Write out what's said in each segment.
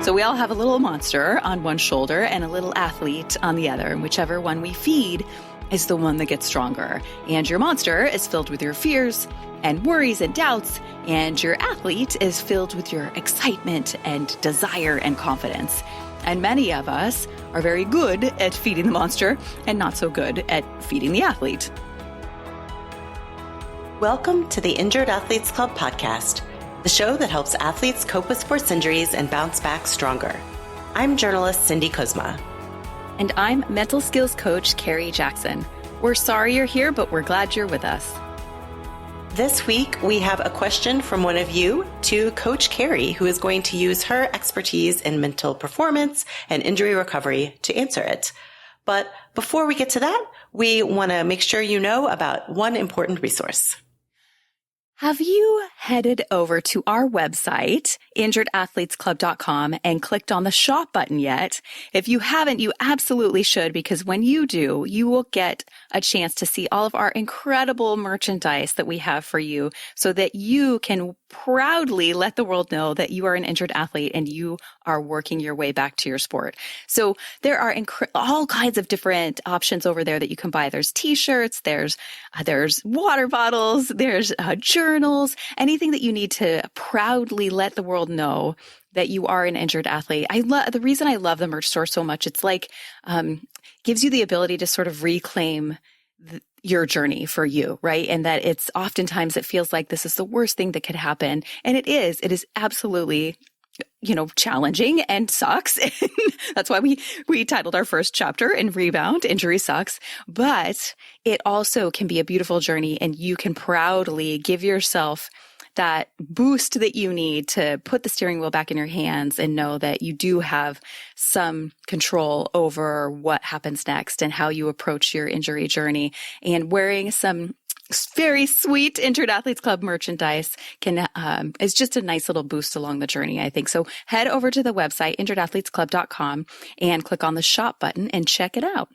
So we all have a little monster on one shoulder and a little athlete on the other, and whichever one we feed is the one that gets stronger. And your monster is filled with your fears and worries and doubts, and your athlete is filled with your excitement and desire and confidence. And many of us are very good at feeding the monster and not so good at feeding the athlete. Welcome to the Injured Athletes Club podcast, the show that helps athletes cope with sports injuries and bounce back stronger. I'm journalist Cindy Kozma. And I'm mental skills coach Carrie Jackson. We're sorry you're here, but we're glad you're with us. This week, we have a question from one of you to Coach Carrie, who is going to use her expertise in mental performance and injury recovery to answer it. But before we get to that, we want to make sure you know about one important resource. Have you headed over to our website, injuredathletesclub.com, and clicked on the shop button yet? If you haven't, you absolutely should, because when you do, you will get a chance to see all of our incredible merchandise that we have for you so that you can proudly let the world know that you are an injured athlete and you are working your way back to your sport. So there are all kinds of different options over there that you can buy. There's t-shirts, there's water bottles, there's journals, anything that you need to proudly let the world know that you are an injured athlete. The reason I love the merch store so much, it's like, gives you the ability to sort of reclaim your journey for you, right? And that it's oftentimes it feels like this is the worst thing that could happen. And it is absolutely, challenging and sucks. That's why we titled our first chapter in Rebound, Injury Sucks. But it also can be a beautiful journey, and you can proudly give yourself that boost that you need to put the steering wheel back in your hands and know that you do have some control over what happens next and how you approach your injury journey. And wearing some very sweet Injured Athletes Club merchandise is just a nice little boost along the journey, I think. So head over to the website, injuredathletesclub.com, and click on the shop button and check it out.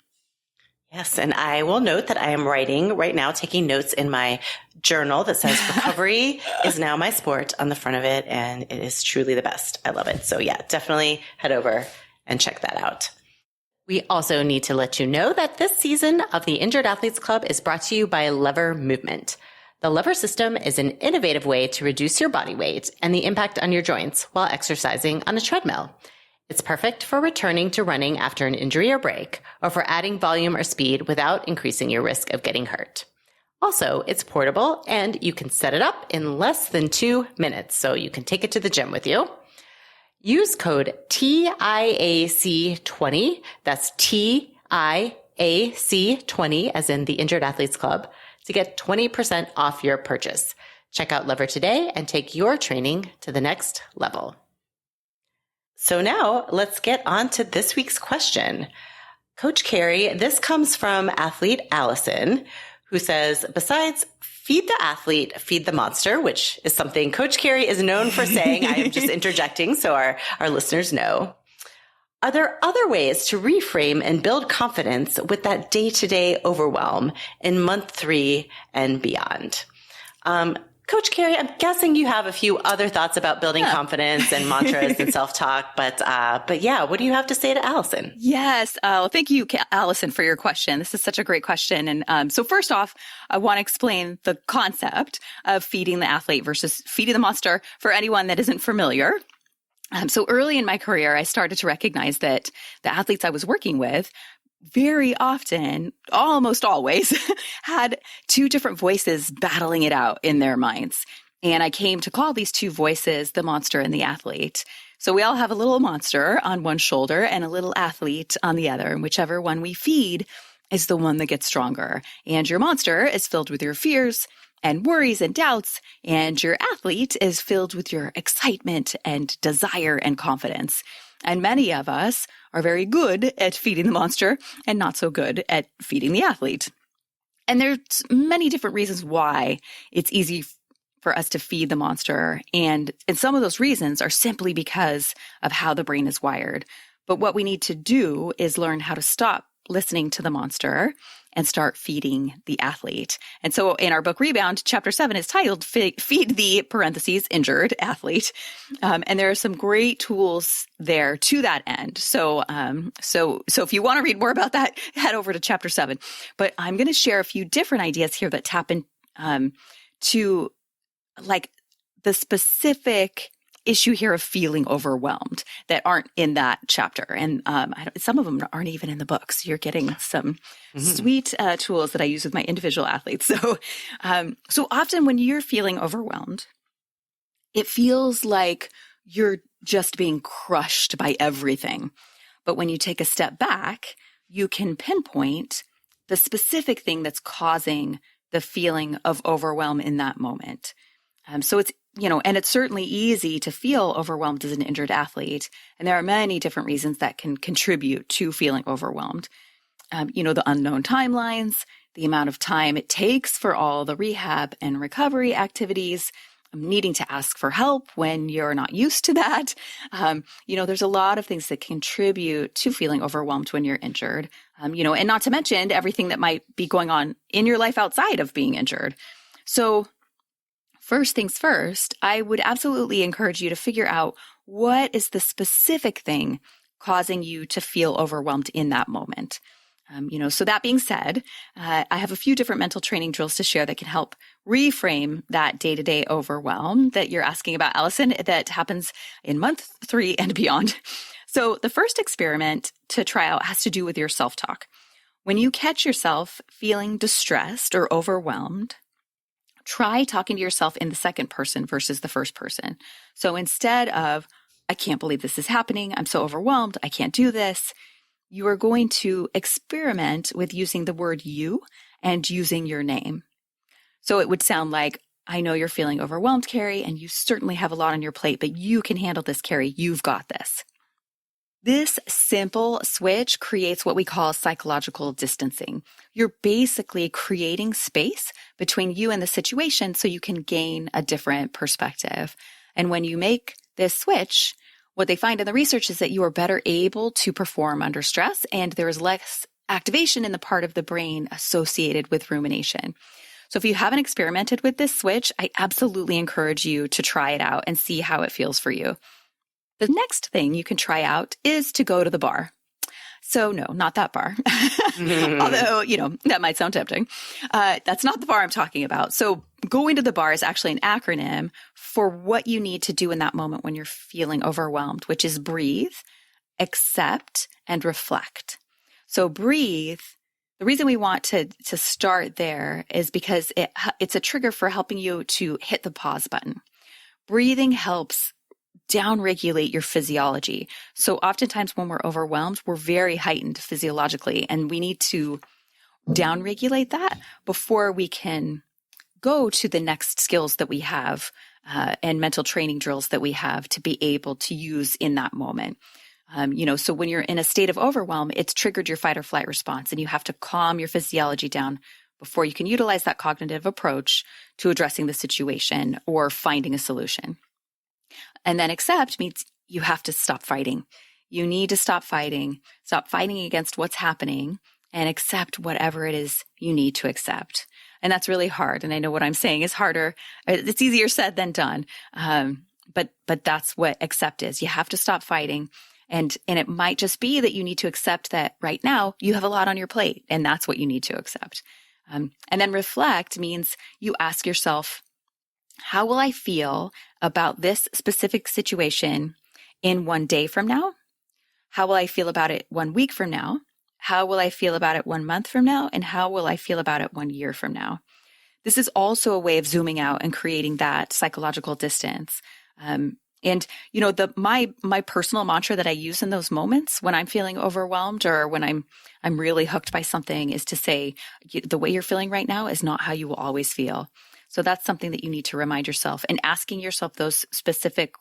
Yes, and I will note that I am writing right now, taking notes in my journal that says recovery is now my sport on the front of it, and it is truly the best. I love it. So yeah, definitely head over and check that out. We also need to let you know that this season of the Injured Athletes Club is brought to you by Lever Movement. The lever system is an innovative way to reduce your body weight and the impact on your joints while exercising on a treadmill. It's perfect for returning to running after an injury or break, or for adding volume or speed without increasing your risk of getting hurt. Also, it's portable and you can set it up in less than 2 minutes, so you can take it to the gym with you. Use code TIAC20, that's TIAC20, as in the Injured Athletes Club, to get 20% off your purchase. Check out Lever today and take your training to the next level. So now let's get on to this week's question. Coach Carrie, this comes from athlete Allison, who says, besides feed the athlete, feed the monster, which is something Coach Carrie is known for saying. I am just interjecting so our listeners know. Are there other ways to reframe and build confidence with that day-to-day overwhelm in month 3 and beyond? Coach Carrie, I'm guessing you have a few other thoughts about building confidence and mantras and self-talk, but yeah, what do you have to say to Allison? Yes. Thank you, Allison, for your question. This is such a great question. And so first off, I want to explain the concept of feeding the athlete versus feeding the monster for anyone that isn't familiar. So early in my career, I started to recognize that the athletes I was working with very often, almost always, had 2 different voices battling it out in their minds. And I came to call these 2 voices the monster and the athlete. So we all have a little monster on one shoulder and a little athlete on the other. And whichever one we feed is the one that gets stronger. And your monster is filled with your fears and worries and doubts, and your athlete is filled with your excitement and desire and confidence. And many of us are very good at feeding the monster and not so good at feeding the athlete. And there's many different reasons why it's easy for us to feed the monster. And some of those reasons are simply because of how the brain is wired. But what we need to do is learn how to stop listening to the monster and start feeding the athlete. And so in our book Rebound, chapter 7 is titled Feed the parentheses injured athlete. And there are some great tools there to that end. So if you want to read more about that, head over to chapter 7. But I'm going to share a few different ideas here that tap in to like the specific issue here of feeling overwhelmed that aren't in that chapter. And some of them aren't even in the book. So you're getting some sweet tools that I use with my individual athletes. So often when you're feeling overwhelmed, it feels like you're just being crushed by everything. But when you take a step back, you can pinpoint the specific thing that's causing the feeling of overwhelm in that moment. So it's, and it's certainly easy to feel overwhelmed as an injured athlete. And there are many different reasons that can contribute to feeling overwhelmed. The unknown timelines, the amount of time it takes for all the rehab and recovery activities, needing to ask for help when you're not used to that. There's a lot of things that contribute to feeling overwhelmed when you're injured, and not to mention everything that might be going on in your life outside of being injured. So first things first, I would absolutely encourage you to figure out what is the specific thing causing you to feel overwhelmed in that moment. So that being said, I have a few different mental training drills to share that can help reframe that day-to-day overwhelm that you're asking about, Allison, that happens in month 3 and beyond. So the first experiment to try out has to do with your self-talk. When you catch yourself feeling distressed or overwhelmed, try talking to yourself in the second person versus the first person. So instead of, I can't believe this is happening, I'm so overwhelmed, I can't do this, you are going to experiment with using the word you and using your name. So it would sound like, I know you're feeling overwhelmed, Carrie, and you certainly have a lot on your plate, but you can handle this, Carrie. You've got this. This simple switch creates what we call psychological distancing. You're basically creating space between you and the situation so you can gain a different perspective. And when you make this switch, what they find in the research is that you are better able to perform under stress, and there is less activation in the part of the brain associated with rumination. So if you haven't experimented with this switch, I absolutely encourage you to try it out and see how it feels for you. The next thing you can try out is to go to the bar. So no, not that bar. Although, that might sound tempting. That's not the bar I'm talking about. So going to the bar is actually an acronym for what you need to do in that moment when you're feeling overwhelmed, which is breathe, accept, and reflect. So breathe. The reason we want to start there is because it's a trigger for helping you to hit the pause button. Breathing helps downregulate your physiology. So oftentimes when we're overwhelmed, we're very heightened physiologically, and we need to downregulate that before we can go to the next skills that we have and mental training drills that we have to be able to use in that moment. So when you're in a state of overwhelm, it's triggered your fight or flight response, and you have to calm your physiology down before you can utilize that cognitive approach to addressing the situation or finding a solution. And then accept means you have to stop fighting. You need to stop fighting against what's happening, and accept whatever it is you need to accept. And that's really hard. And I know what I'm saying is harder. It's easier said than done. But that's what accept is. You have to stop fighting. And it might just be that you need to accept that right now you have a lot on your plate, and that's what you need to accept. And then reflect means you ask yourself, how will I feel about this specific situation in 1 day from now? How will I feel about it 1 week from now? How will I feel about it 1 month from now? And how will I feel about it 1 year from now? This is also a way of zooming out and creating that psychological distance. My personal mantra that I use in those moments when I'm feeling overwhelmed or when I'm really hooked by something is to say, the way you're feeling right now is not how you will always feel. So that's something that you need to remind yourself, and asking yourself those specific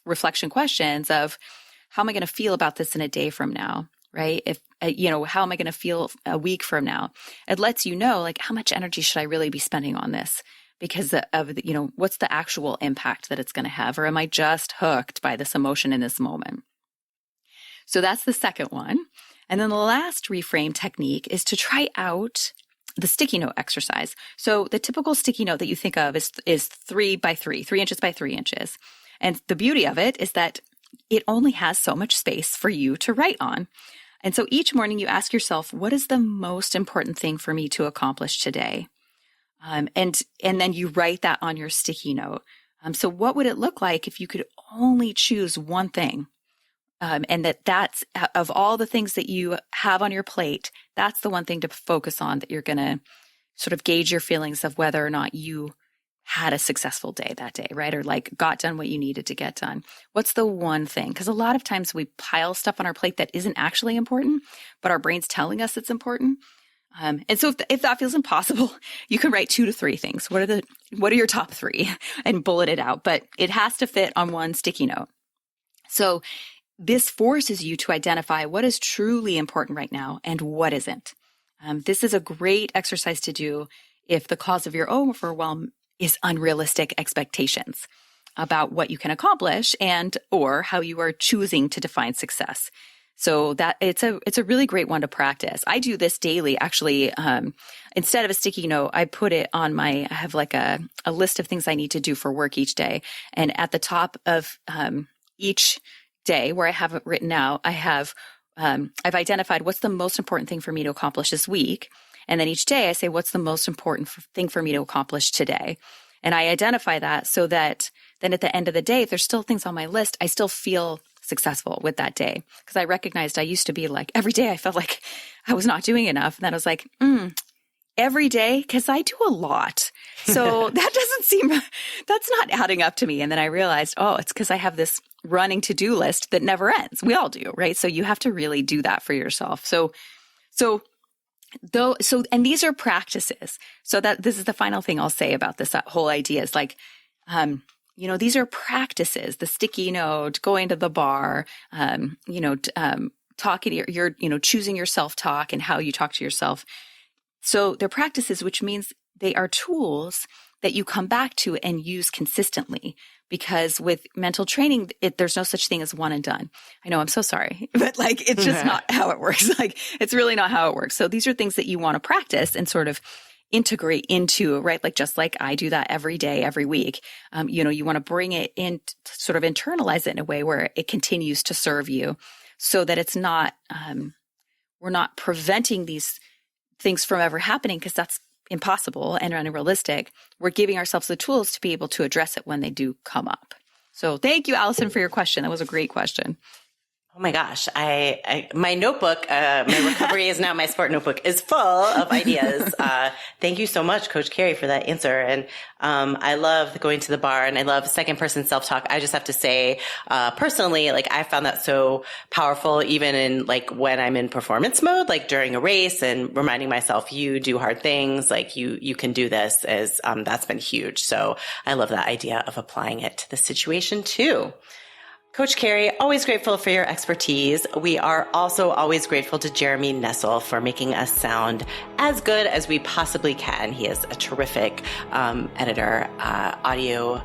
reflection questions of, how am I going to feel about this in a day from now? Right? How am I going to feel a week from now? It lets you know, like, how much energy should I really be spending on this? Because of what's the actual impact that it's going to have? Or am I just hooked by this emotion in this moment? So that's the second one. And then the last reframe technique is to try out the sticky note exercise. So the typical sticky note that you think of is 3 by 3 inches by 3 inches. And the beauty of it is that it only has so much space for you to write on. And so each morning you ask yourself, what is the most important thing for me to accomplish today? And then you write that on your sticky note. So what would it look like if you could only choose one thing? And that's of all the things that you have on your plate, that's the one thing to focus on, that you're going to sort of gauge your feelings of whether or not you had a successful day that day, right? Or like got done what you needed to get done. What's the one thing? Because a lot of times we pile stuff on our plate that isn't actually important, but our brain's telling us it's important. And so if that feels impossible, you can write 2 to 3 things. What are your top 3 and bullet it out, but it has to fit on one sticky note. So this forces you to identify what is truly important right now and what isn't. This is a great exercise to do if the cause of your overwhelm is unrealistic expectations about what you can accomplish and or how you are choosing to define success. So that it's a really great one to practice. I do this daily, actually. Instead of a sticky note, I put it on I have like a list of things I need to do for work each day. And at the top of each day where I have it written out, I've identified what's the most important thing for me to accomplish this week. And then each day I say, what's the most important thing for me to accomplish today? And I identify that so that then at the end of the day, if there's still things on my list, I still feel successful with that day. Because I recognized I used to be like, every day I felt like I was not doing enough. And then I was like, every day, because I do a lot. So that's not adding up to me. And then I realized, it's because I have this running to-do list that never ends. We all do, right? So you have to really do that for yourself. And these are practices. So that this is the final thing I'll say about this whole idea is like, these are practices, the sticky note, going to the bar, talking to your choosing your self-talk and how you talk to yourself. So they're practices, which means they are tools that you come back to and use consistently. Because with mental training, there's no such thing as one and done. I know, I'm so sorry, but like, it's just not how it works. Like, it's really not how it works. So these are things that you want to practice and sort of integrate into, right? Like, just like I do that every day, every week. You want to bring it in, sort of internalize it in a way where it continues to serve you so that it's not, we're not preventing these things from ever happening because that's impossible and unrealistic. We're giving ourselves the tools to be able to address it when they do come up. So thank you, Allison, for your question. That was a great question. Oh my gosh. My notebook, my recovery is now my sport notebook is full of ideas. Thank you so much, Coach Carrie, for that answer. And, I love going to the bar and I love second person self-talk. I just have to say, personally, like I found that so powerful, even in like when I'm in performance mode, like during a race and reminding myself, you do hard things, like you can do this that's been huge. So I love that idea of applying it to the situation too. Coach Carrie, always grateful for your expertise. We are also always grateful to Jeremy Nessel for making us sound as good as we possibly can. He is a terrific editor, audio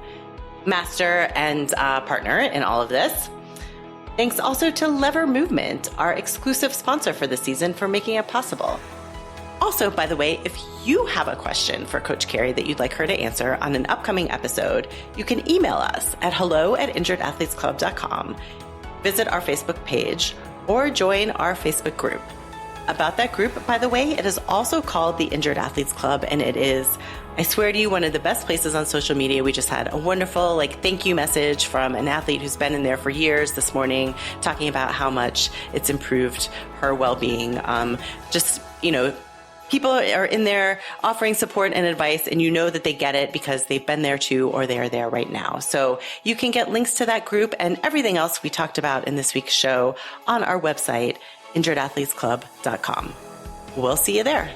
master, and partner in all of this. Thanks also to Lever Movement, our exclusive sponsor for the season, for making it possible. Also, by the way, if you have a question for Coach Carrie that you'd like her to answer on an upcoming episode, you can email us at hello@injuredathletesclub.com, visit our Facebook page, or join our Facebook group. About that group, by the way, it is also called the Injured Athletes Club, and it is, I swear to you, one of the best places on social media. We just had a wonderful thank you message from an athlete who's been in there for years this morning, talking about how much it's improved her well-being. People are in there offering support and advice, and you know that they get it because they've been there too, or they are there right now. So you can get links to that group and everything else we talked about in this week's show on our website, injuredathletesclub.com. We'll see you there.